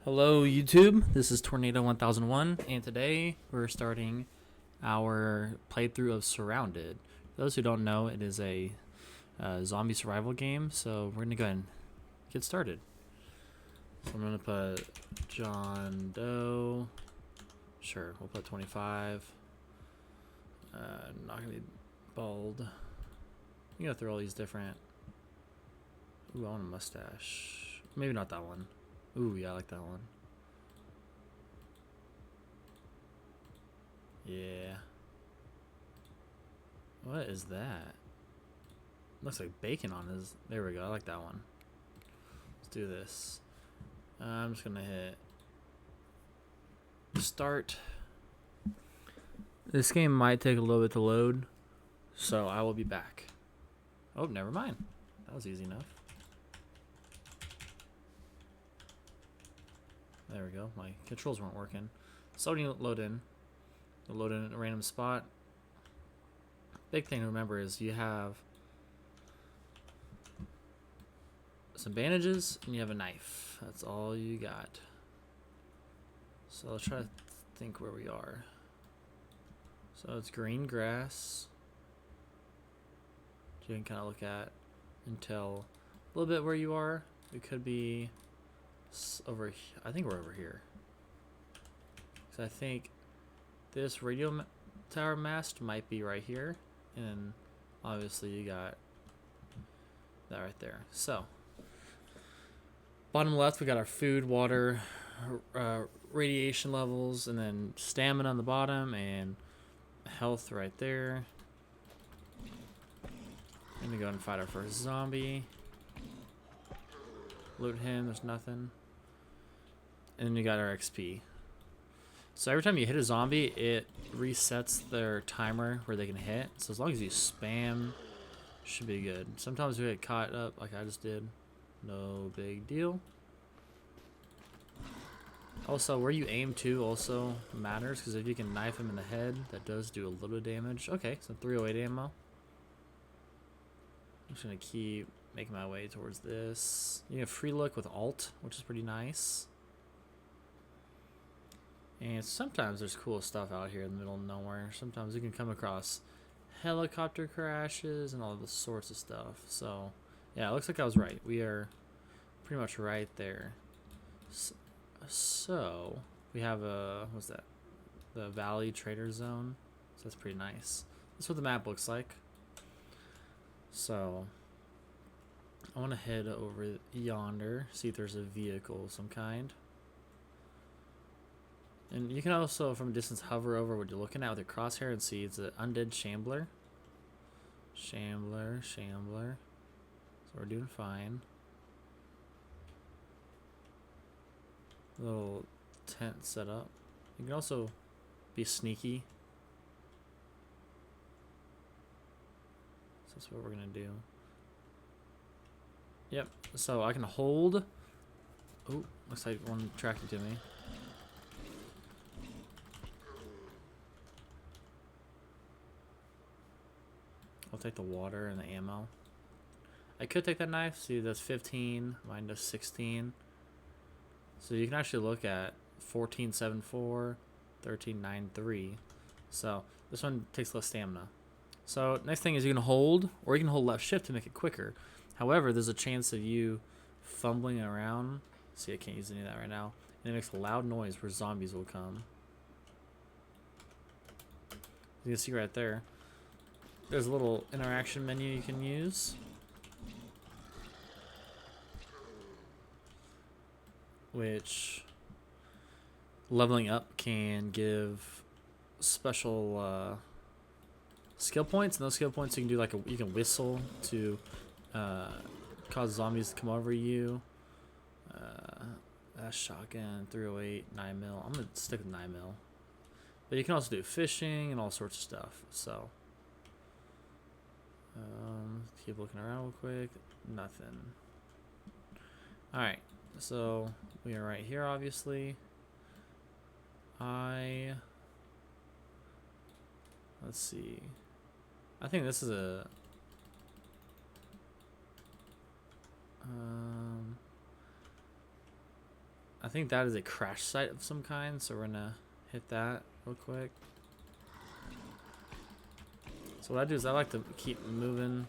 Hello YouTube, this is Tornado 1001 and today we're starting our playthrough of Surrounded. For those who don't know, it is a zombie survival game, so we're going to go ahead and get started. So I'm going to put John Doe, sure, we'll put 25, not going to be bald. You go through all these different, ooh I want a mustache, maybe not that one. Ooh, yeah, I like that one. Yeah. What is that? Looks like bacon on his. There we go. I like that one. Let's do this. I'm just gonna hit start. This game might take a little bit to load, so I will be back. Oh, never mind. That was easy enough. There we go. My controls weren't working. So when you load in, you'll load in a random spot. Big thing to remember is you have some bandages and you have a knife. That's all you got. So let's try to think where we are. So it's green grass. You can kind of look at and tell a little bit where you are. It could be over here. I think we're over here. So I think this radio tower mast might be right here, and obviously you got that right there. So bottom left we got our food, water, radiation levels, and then stamina on the bottom and health right there. I'm gonna go and fight our first zombie. Loot him, there's nothing. And then you got our XP. So every time you hit a zombie, it resets their timer where they can hit. So as long as you spam, should be good. Sometimes we get caught up like I just did. No big deal. Also, where you aim to also matters, because if you can knife him in the head, that does do a little bit of damage. Okay, so 308 ammo. I'm just gonna keep making my way towards this. You have free look with alt, which is pretty nice. And sometimes there's cool stuff out here in the middle of nowhere. Sometimes you can come across helicopter crashes and all this sorts of stuff. So, yeah, it looks like I was right. We are pretty much right there. So we have a, what's that? The Valley Trader Zone. So that's pretty nice. That's what the map looks like. So I want to head over yonder, see if there's a vehicle of some kind. And you can also, from a distance, hover over what you're looking at with your crosshair and see it's an undead shambler. Shambler. So we're doing fine. Little tent set up. You can also be sneaky. So that's what we're gonna do. Yep. So I can hold. Oh, looks like one attracted to me. I'll take the water and the ammo. I could take that knife. See, that's 15. Mine does 16. So you can actually look at 1474, 1393. So this one takes less stamina. So next thing is you can hold, or you can hold left shift to make it quicker. However, there's a chance of you fumbling around. See, I can't use any of that right now. And it makes a loud noise where zombies will come. You can see right there. There's a little interaction menu you can use, which leveling up can give special skill points, and those skill points you can do like you can whistle to cause zombies to come over you. That's shotgun, 308, 9mm. I'm gonna stick with 9mm, but you can also do fishing and all sorts of stuff. So keep looking around real quick. Nothing. Alright, so we are right here, obviously. Let's see. I think this is a I think that is a crash site of some kind, so we're gonna hit that real quick. So what I do is I like to keep moving.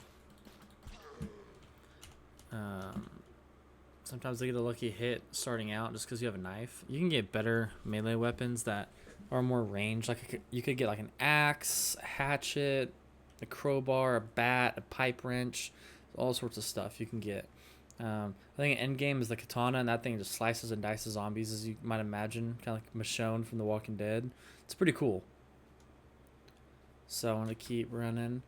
Sometimes I get a lucky hit starting out just because you have a knife. You can get better melee weapons that are more ranged. Like you could get like an axe, a hatchet, a crowbar, a bat, a pipe wrench, all sorts of stuff you can get. I think an end game is the katana, and that thing just slices and dices zombies, as you might imagine, kind of like Michonne from The Walking Dead. It's pretty cool. So I want to keep running.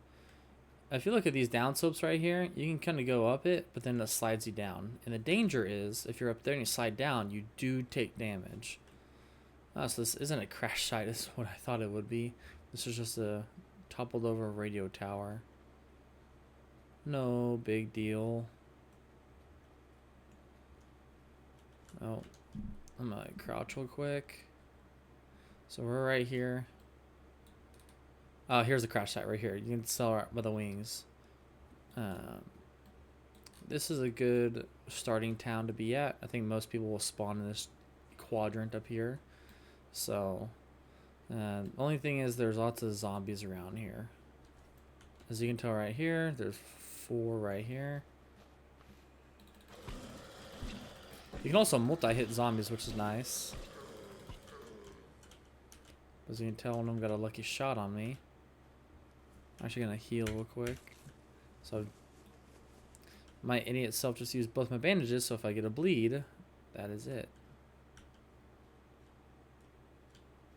If you look at these down slopes right here, you can kind of go up it, but then it slides you down. And the danger is, if you're up there and you slide down, you do take damage. Oh, so this isn't a crash site, this is what I thought it would be. This is just a toppled over radio tower. No big deal. Oh, I'm gonna crouch real quick. So we're right here. Oh, here's the crash site right here. You can tell by the wings. This is a good starting town to be at. I think most people will spawn in this quadrant up here. So, the only thing is there's lots of zombies around here. As you can tell right here, there's 4 right here. You can also multi-hit zombies, which is nice. As you can tell, one of them got a lucky shot on me. I'm actually gonna heal real quick. So my idiot self just used both my bandages, so if I get a bleed, that is it.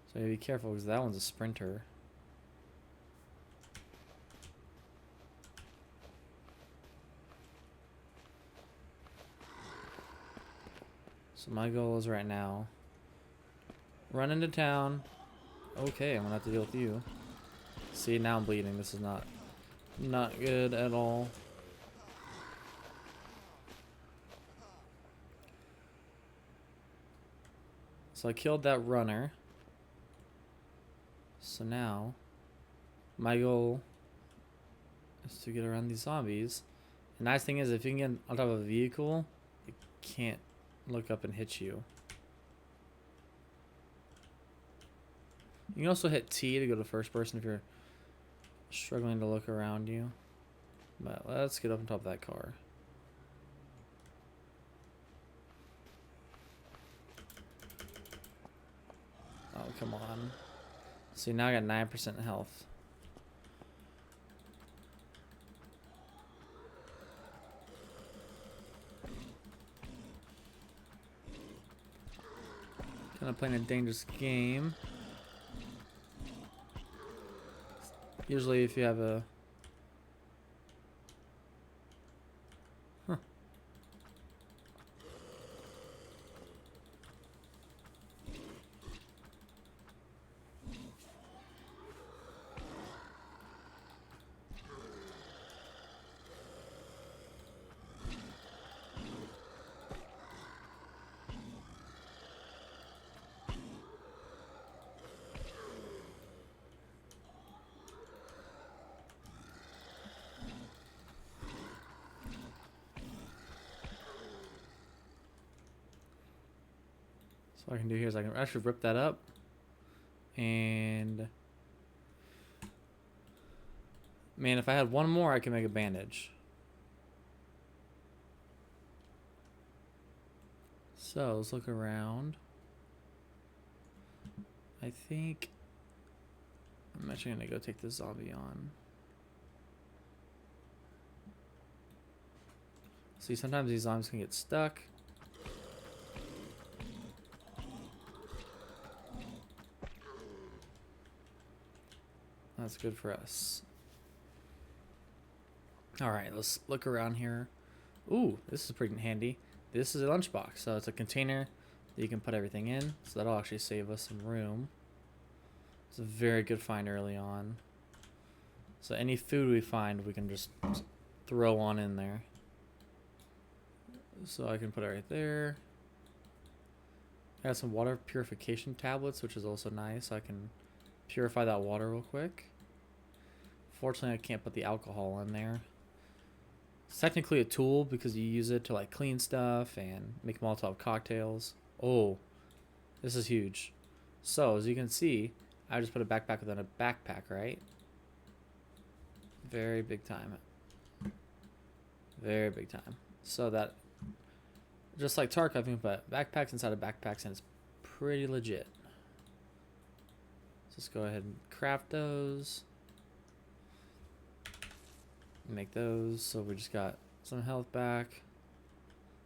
So you gotta be careful because that one's a sprinter. So my goal is right now, run into town. Okay, I'm gonna have to deal with you. See, now I'm bleeding. This is not good at all. So I killed that runner. So now my goal is to get around these zombies. The nice thing is if you can get on top of a vehicle, it can't look up and hit you. You can also hit T to go to first person if you're struggling to look around you. But let's get up on top of that car. Oh, come on. See, now I got 9% health. Kind of playing a dangerous game. Usually if you have a... Huh. So what I can do here is I can actually rip that up. And... man, if I had one more, I could make a bandage. So, let's look around. I think... I'm actually going to go take this zombie on. See, sometimes these zombies can get stuck. That's good for us. Alright, let's look around here. Ooh, this is pretty handy. This is a lunchbox, so it's a container that you can put everything in. So that'll actually save us some room. It's a very good find early on. So any food we find, we can just throw on in there. So I can put it right there. I got some water purification tablets, which is also nice. So I can purify that water real quick. Fortunately, I can't put the alcohol in there. It's technically a tool because you use it to like clean stuff and make Molotov cocktails. Oh, this is huge. So, as you can see, I just put a backpack within a backpack, right? Very big time. Very big time. So that, just like Tarkov, you can put backpacks inside of backpacks, and it's pretty legit. So let's go ahead and craft those. Make those. So we just got some health back.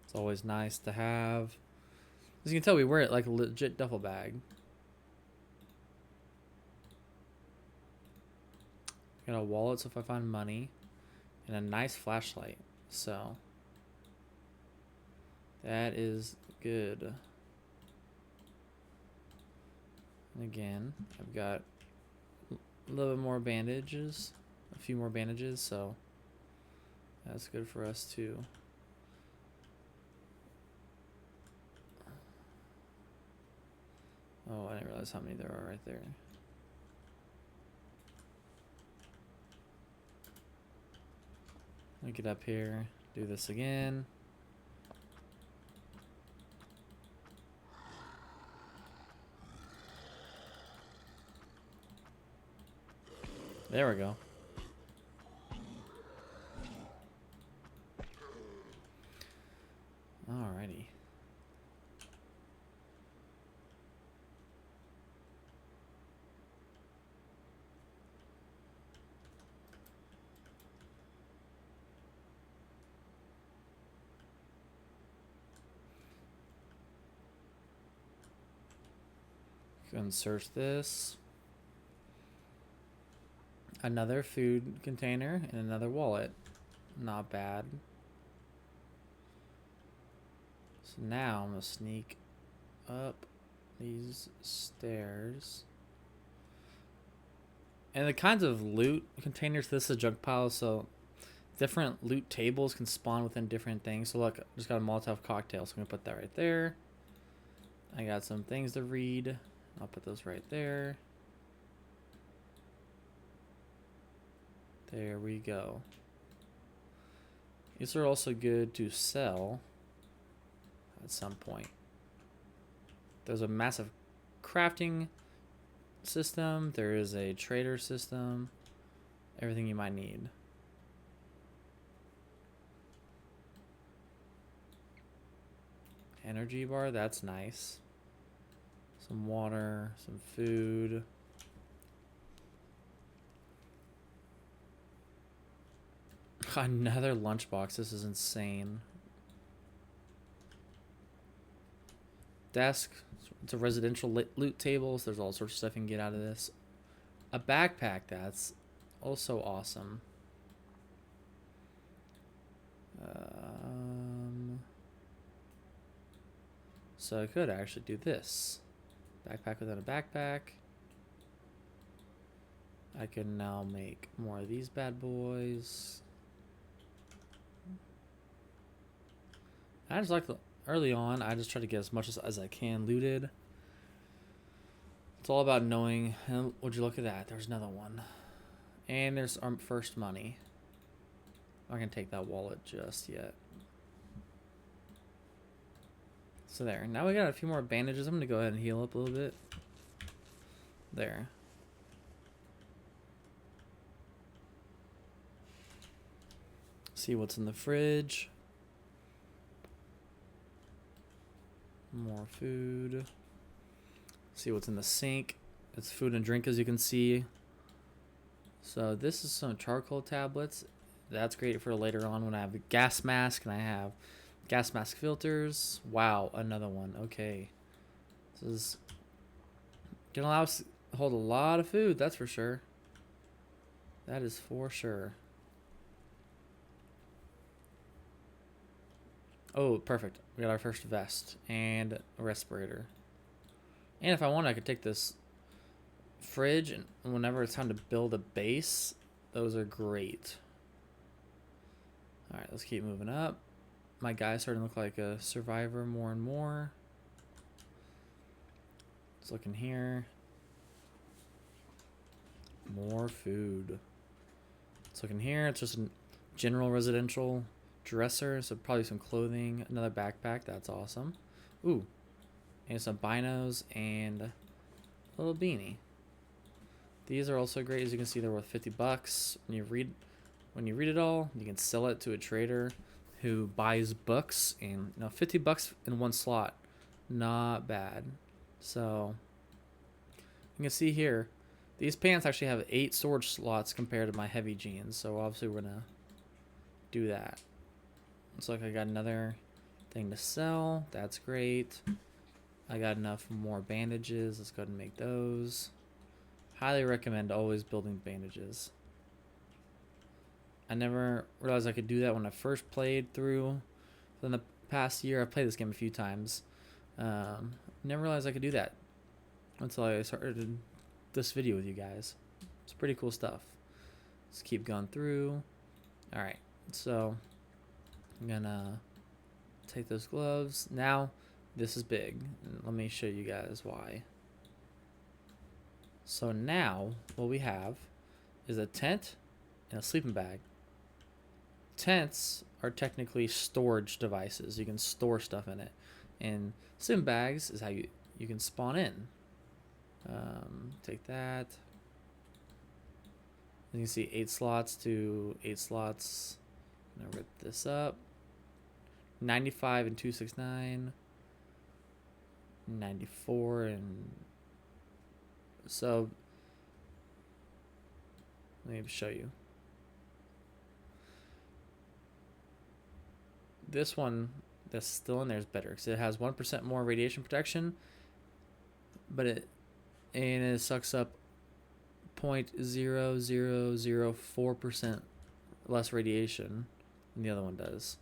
It's always nice to have. As you can tell, we wear it like a legit duffel bag. Got a wallet, so if I find money, and a nice flashlight. So that is good. And again, I've got a little bit more bandages, a few more bandages, so that's good for us too. Oh, I didn't realize how many there are right there. Let me get up here, do this again. There we go. Alrighty. Go and search this. Another food container and another wallet. Not bad. So now I'm gonna sneak up these stairs. And the kinds of loot containers, this is a junk pile, so different loot tables can spawn within different things. So look, I just got a Molotov cocktail, so I'm gonna put that right there. I got some things to read. I'll put those right there. There we go. These are also good to sell at some point. There's a massive crafting system. There is a trader system. Everything you might need. Energy bar, that's nice. Some water, some food. Another lunchbox. This is insane. Desk. It's a residential loot table. So there's all sorts of stuff you can get out of this. A backpack. That's also awesome. So I could actually do this. Backpack within a backpack. I can now make more of these bad boys. I just like early on, I just try to get as much as I can looted. It's all about knowing. And would you look at that? There's another one. And there's our first money. I'm not going to take that wallet just yet. So there. Now we got a few more bandages. I'm going to go ahead and heal up a little bit. There. See what's in the fridge. More food. See what's in the sink. It's food and drink, as you can see. So this is some charcoal tablets. That's great for later on when I have a gas mask and I have gas mask filters. Wow, another one. Okay. This is gonna allow us to hold a lot of food, that's for sure. That is for sure. Oh, perfect. We got our first vest and a respirator. And if I want, I could take this fridge, and whenever it's time to build a base, those are great. Alright, let's keep moving up. My guy's starting to look like a survivor more and more. Let's look in here. More food. Let's look in here. It's just a general residential dresser, so probably some clothing. Another backpack. That's awesome. Ooh. and some binos and a little beanie. These are also great. As you can see, they're worth 50 bucks. When you read it all, you can sell it to a trader who buys books, and 50 bucks in one slot, not bad. So you can see here, these pants actually have 8 storage slots compared to my heavy jeans. So obviously we're gonna do that. Looks like I got another thing to sell. That's great. I got enough more bandages. Let's go ahead and make those. Highly recommend always building bandages. I never realized I could do that when I first played through. In the past year, I've played this game a few times. Never realized I could do that until I started this video with you guys. It's pretty cool stuff. Let's keep going through. Alright, so I'm gonna take those gloves. Now, this is big. Let me show you guys why. So now, what we have is a tent and a sleeping bag. Tents are technically storage devices. You can store stuff in it. And sleeping bags is how you can spawn in. Take that. You can see 8 slots to 8 slots. I'm gonna rip this up. 95 and 269. 94 and so let me show you. This one that's still in there is better because it has 1% more radiation protection, but it sucks up 0.0004% less radiation than the other one does.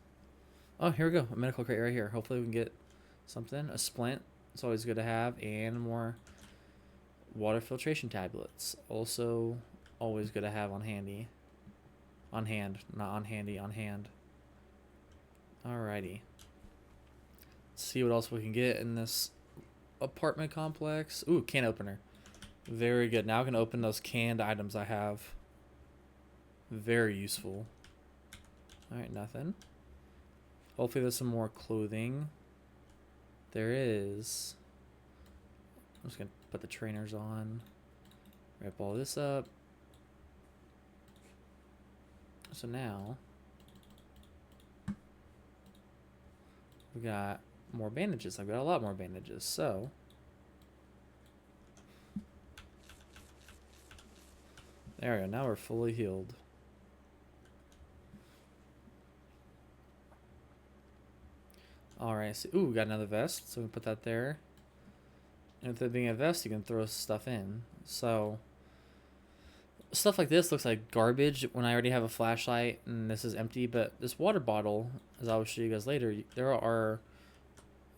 Oh, here we go. A medical crate right here. Hopefully we can get something. A splint. It's always good to have. And more water filtration tablets. Also always good to have on handy. On hand. Not on handy. On hand. Alrighty. Let's see what else we can get in this apartment complex. Ooh, can opener. Very good. Now I can open those canned items I have. Very useful. Alright, nothing. Hopefully there's some more clothing. There is. I'm just going to put the trainers on. Wrap all this up. So now we got more bandages. I've got a lot more bandages. So there we go. Now we're fully healed. Alright, so, ooh, we got another vest, so we can put that there. And with it being a vest, you can throw stuff in. So, stuff like this looks like garbage when I already have a flashlight and this is empty, but this water bottle, as I will show you guys later, there are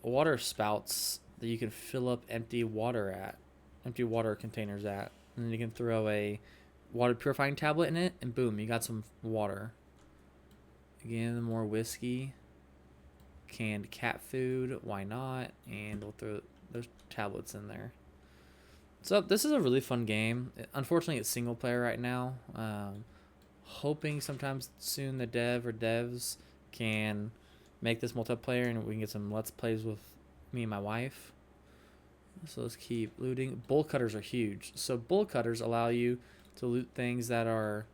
water spouts that you can fill up empty water containers at. And then you can throw a water purifying tablet in it, and boom, you got some water. Again, more whiskey. Canned cat food, why not? And we'll throw those tablets in there. So this is a really fun game. Unfortunately, it's single player right now. Hoping sometime soon the devs can make this multiplayer and we can get some let's plays with me and my wife. So let's keep looting. Bolt cutters are huge. So bolt cutters allow you to loot things that are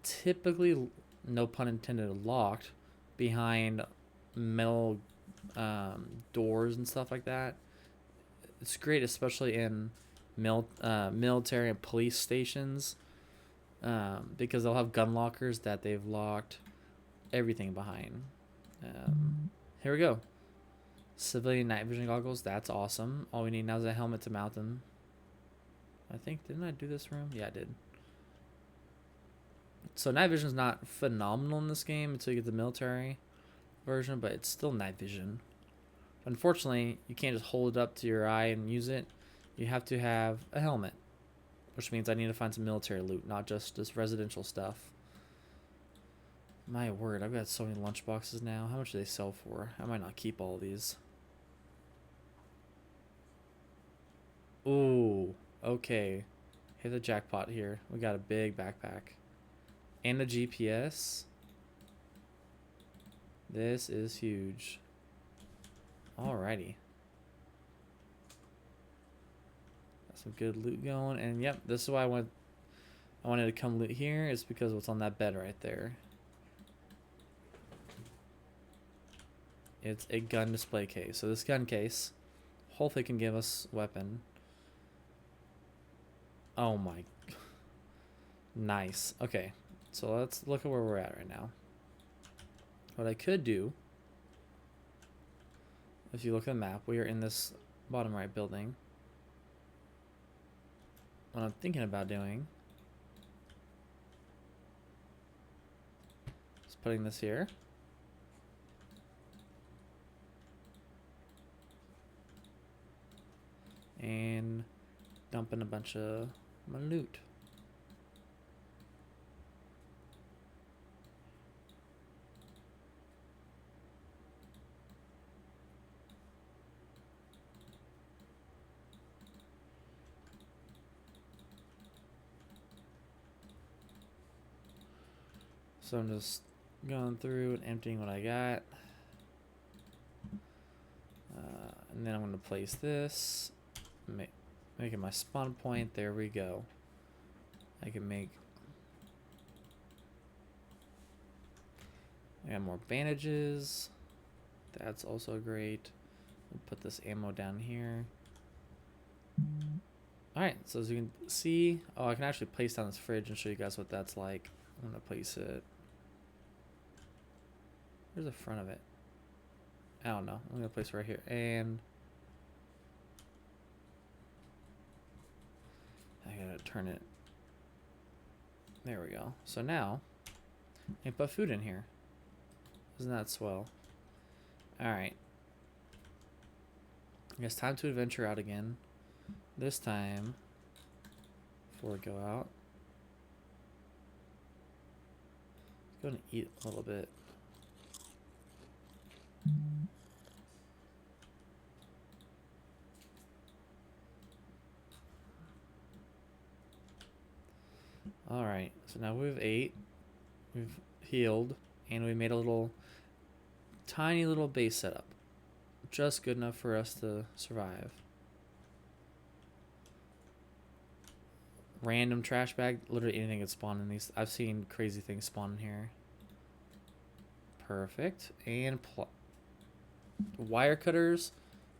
typically, no pun intended, locked behind metal doors and stuff like that. It's great, especially in military and police stations, because they'll have gun lockers that they've locked everything behind. Here we go. Civilian night vision goggles. That's awesome. All we need now is a helmet to mount them. I think, didn't I do this room? Yeah, I did. So night vision is not phenomenal in this game until you get the military version, but it's still night vision. Unfortunately, you can't just hold it up to your eye and use it. You have to have a helmet, which means I need to find some military loot, not just this residential stuff. My word, I've got so many lunch boxes now. How much do they sell for? I might not keep all these. Ooh, okay. Hit the jackpot here. We got a big backpack. And a GPS. This is huge. Alrighty. Some good loot going. And yep, this is why I wanted to come loot here, is because what's on that bed right there. It's a gun display case. So this gun case, hopefully can give us weapon. Oh my. Nice. Okay, so let's look at where we're at right now. What I could do, if you look at the map, we are in this bottom right building. What I'm thinking about doing is putting this here. And dumping a bunch of my loot. So I'm just going through and emptying what I got. And then I'm going to place this. Make it my spawn point. There we go. I can make... I got more bandages. That's also great. We'll put this ammo down here. Alright, so as you can see... Oh, I can actually place down this fridge and show you guys what that's like. I'm going to place it... Where's the front of it? I don't know. I'm going to place it right here. And... I gotta turn it. There we go. So now, I can put food in here. Isn't that swell? Alright. I guess time to adventure out again. This time, before we go out, go and eat a little bit. Alright, so now we've ate, we've healed, and we made a little, tiny little base setup. Just good enough for us to survive. Random trash bag, literally anything could spawn in these. I've seen crazy things spawn in here. Perfect. And wire cutters.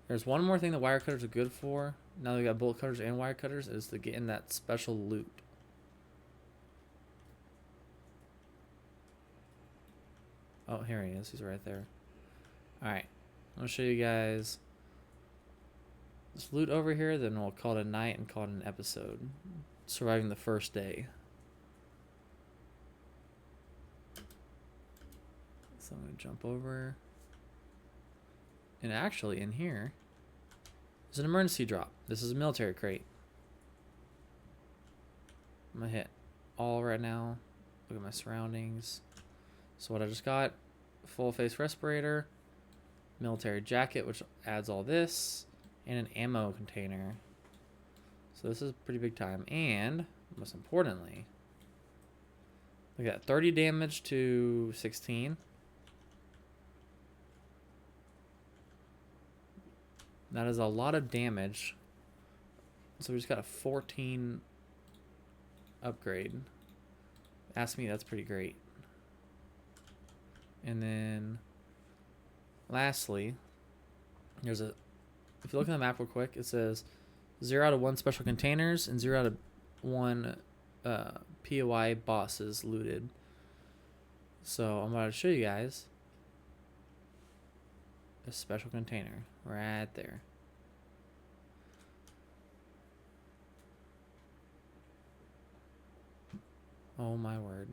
There's one more thing that wire cutters are good for. Now that we got bolt cutters and wire cutters, is to get in that special loot. Oh, here he is. He's right there. Alright. I'm going to show you guys this loot over here. Then we'll call it a night and call it an episode. Surviving the first day. So I'm going to jump over. And actually, in here is an emergency drop. This is a military crate. I'm going to hit all right now. Look at my surroundings. So what I just got, full face respirator, military jacket, which adds all this, and an ammo container. So this is pretty big time. And most importantly, we got 30 damage to 16. That is a lot of damage. So we just got a 14 upgrade. Ask me, that's pretty great. And then lastly, there's a, if you look at the map real quick, it says 0 out of 1 special containers and 0 out of 1 POI bosses looted. So I'm going to show you guys a special container right there. Oh my word.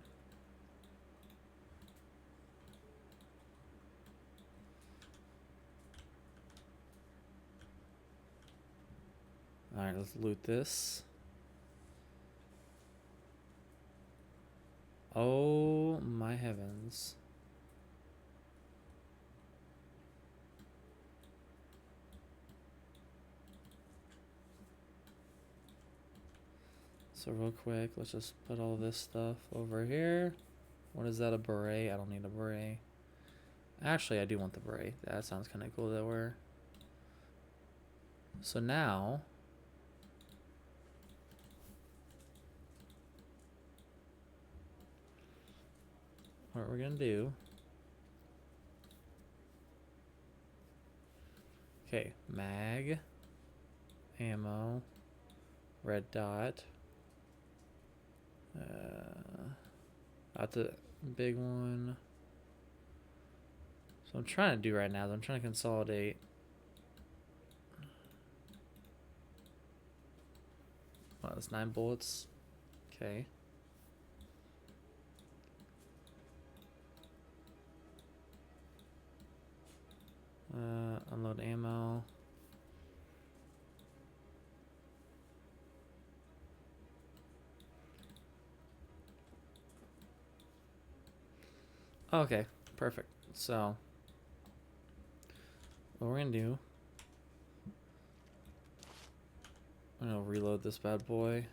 Alright, let's loot this. Oh my heavens. So real quick, let's just put all this stuff over here. What is that, a beret? I don't need a beret. Actually, I do want the beret. That sounds kind of cool to wear. So now, what we're gonna do. Okay, mag, ammo, red dot. Not the big one. So I'm trying to do right now is I'm trying to consolidate. Wow, that's 9 bullets. Okay. Unload ammo. Okay, perfect. So, what we're gonna do, I'm gonna reload this bad boy.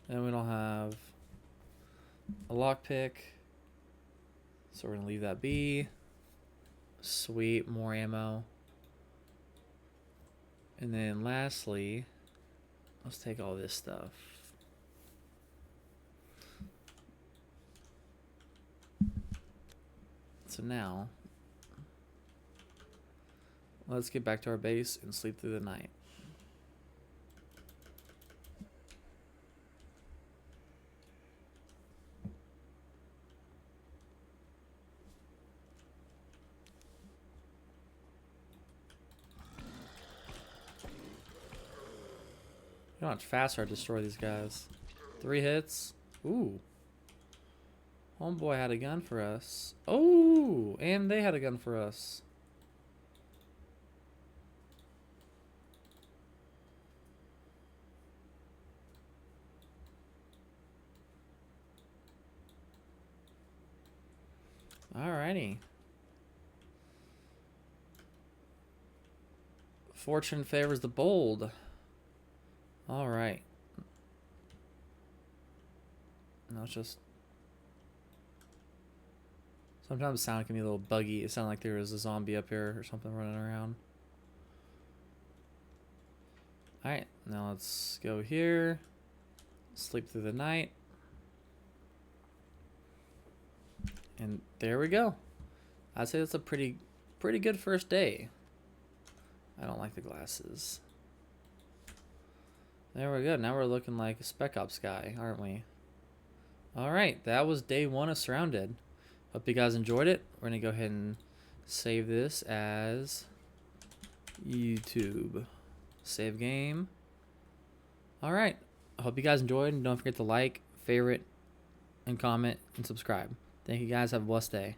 And we don't have a lockpick, so we're gonna leave that be. Sweet, more ammo. And then lastly, let's take all this stuff. So now, let's get back to our base and sleep through the night. You know how much faster I destroy these guys. 3 hits. Ooh. Homeboy had a gun for us. Oh, and they had a gun for us. Alrighty. Fortune favors the bold. Alright. Now it's just... Sometimes sound can be a little buggy. It sounded like there was a zombie up here or something running around. Alright, now let's go here. Sleep through the night. And there we go. I'd say that's a pretty good first day. I don't like the glasses. There we go. Now we're looking like a Spec Ops guy, aren't we? Alright, that was day 1 of Surrounded. Hope you guys enjoyed it. We're going to go ahead and save this as YouTube. Save game. Alright, I hope you guys enjoyed. And don't forget to like, favorite, and comment, and subscribe. Thank you guys. Have a blessed day.